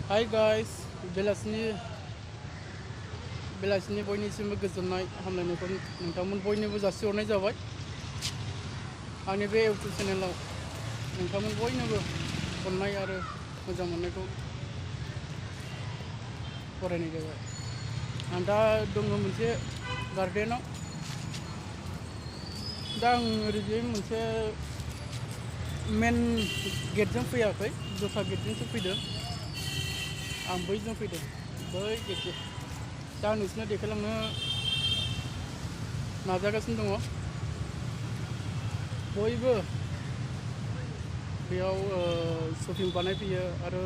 Hi guys बेलासिनि बेलासिनि बयनिसिमबो गोजोननाय हामलायनायखौ नोंथांमोन बयनोबो जासिहरनाय जाबाय। आंनि बे इउटुब चेनेलाव नोंथांमोन बयनोबो अननाय आरो मोजां मोननायखौ फरायनाय जाबाय। आं दा दङ मोनसे गार्डेनाव। दा आं ओरैजाय मोनसे मेन गेटजों फैयाखै, दस्रा गेटजोंसो फैदों। आं बैजों फैदों, बै गेटजों। दा आं नोंसोरनो देखायलांनो नाजागासिनो दङ। बयबो बेयाव शपिं बानायफैयो आरो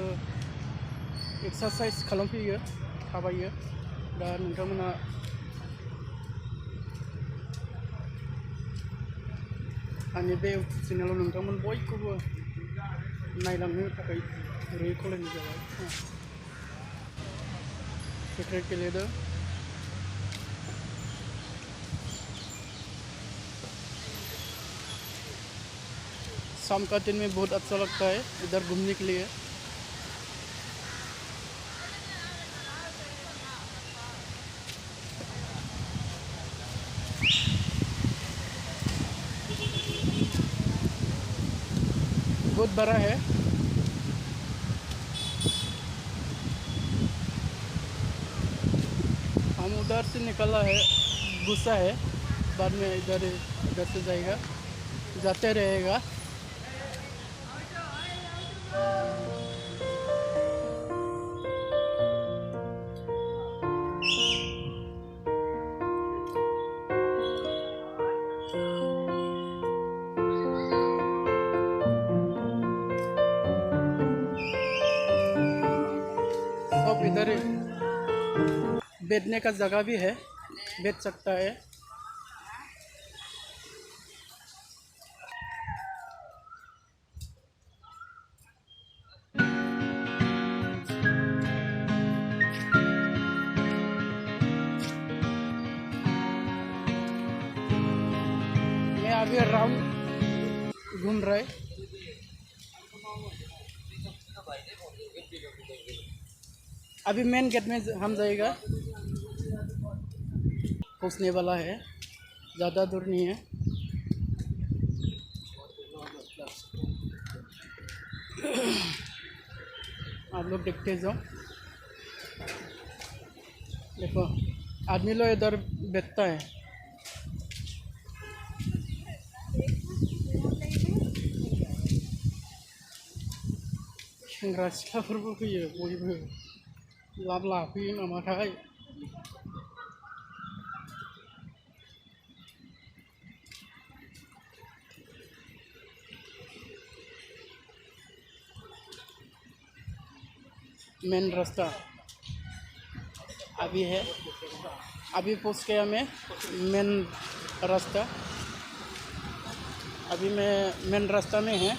एक्सारसाइज खालामफैयो, थाबायो। दा नोंथांमोना आंनि बे इउटुब चेनेलाव नोंथांमोन बयखौबो नायलांनो थाखाय गुरैयै खावलायनाय जाबाय। क्रिकेट गेलेदों। शाम का दिन में बहुत अच्छा लगता है इधर घूमने के लिए। बहुत बड़ा है। हम उधर से निकला है, गुस्सा है, बाद में इधर से जाएगा, जाते रहेगा। सब इधर बैठने का जगह भी है, बैठ सकता है। मैं अभी राउंड घूम रहा है। अभी मेन गेट में हम जाएगा, पहुंचने वाला है, ज़्यादा दूर नहीं है। आप लोग देखते जाओ। देखो, आदमी लोग इधर बैठता है। सेंग्रा सिख्लाफोरबो फैयो, बयबो लाब लाफैयो नामाथाय। मेन रास्ता अभी है, अभी पहुंच गया मैं मेन रास्ता। अभी मैं मेन रास्ता में है।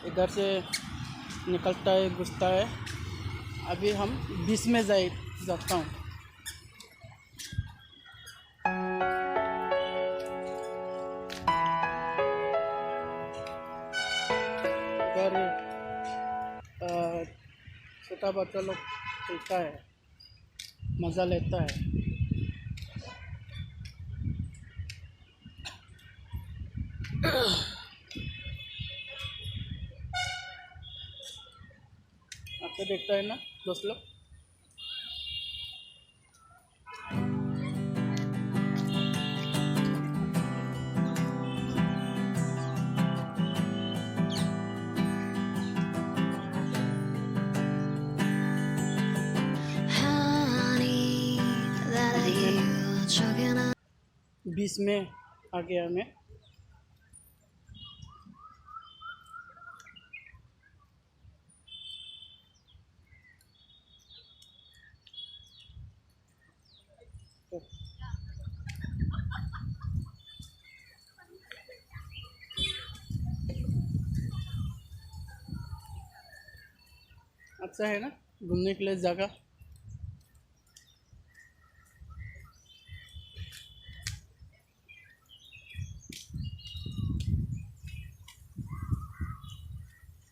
इधर से निकलता है, घुसता है। अभी हम बीच में जाता हूँ। इधर छोटा बच्चा लोग खेलता है, मज़ा लेता है। आपको देखता है ना दोस्त लोग। बीच में आ गया मैं। अच्छा है ना घूमने के लिए जगह।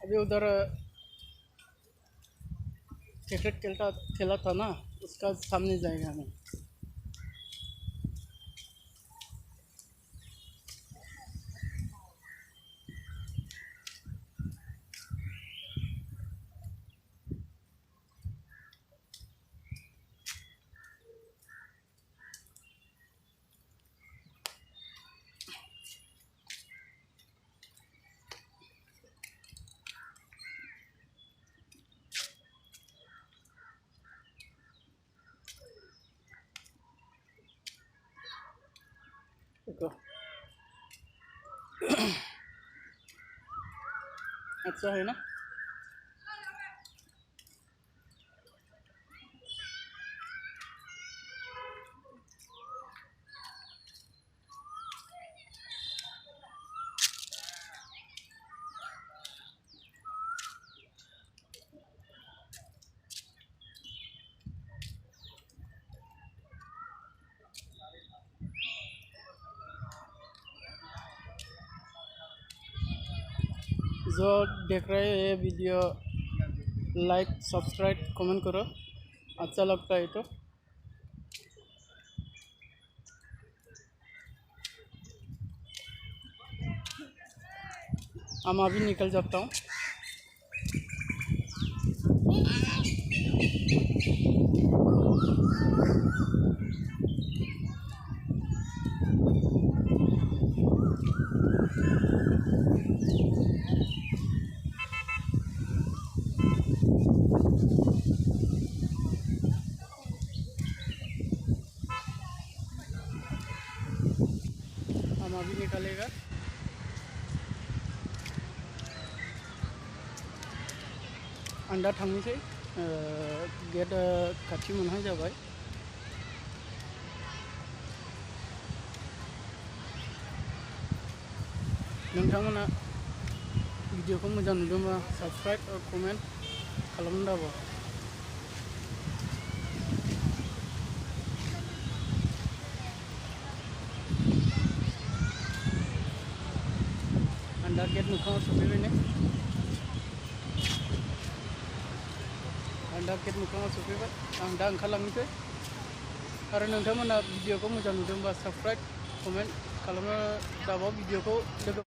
अभी उधर क्रिकेट खेला था ना, उसका सामने जाएगा हमें। देखो अच्छा है ना। जो देख रहे हैं ये वीडियो, लाइक सब्सक्राइब कमेंट करो, अच्छा लगता है तो। हम अभी निकल जाता हूँ। हम अभी निकलेगा। अंडा थांनोसै, गेट खाथि मोनहां जाबाय। नोंथांमोना भिडियोखौ मोजां नुदोंबा सब्सक्राइब और कमेंट खालामनो दाबाव। अंडा गेट मोखाङाव सफैबाय ने। अंडा गेट मोखाङाव सफैबाय। आं दा ओंखारलांनोसै। आरो नोंथांमोना भिडियोखौ मोजां नुदोंबा सब्सक्राइब कमेंट खालामनो दाबाव। भिडियोखौ लोगो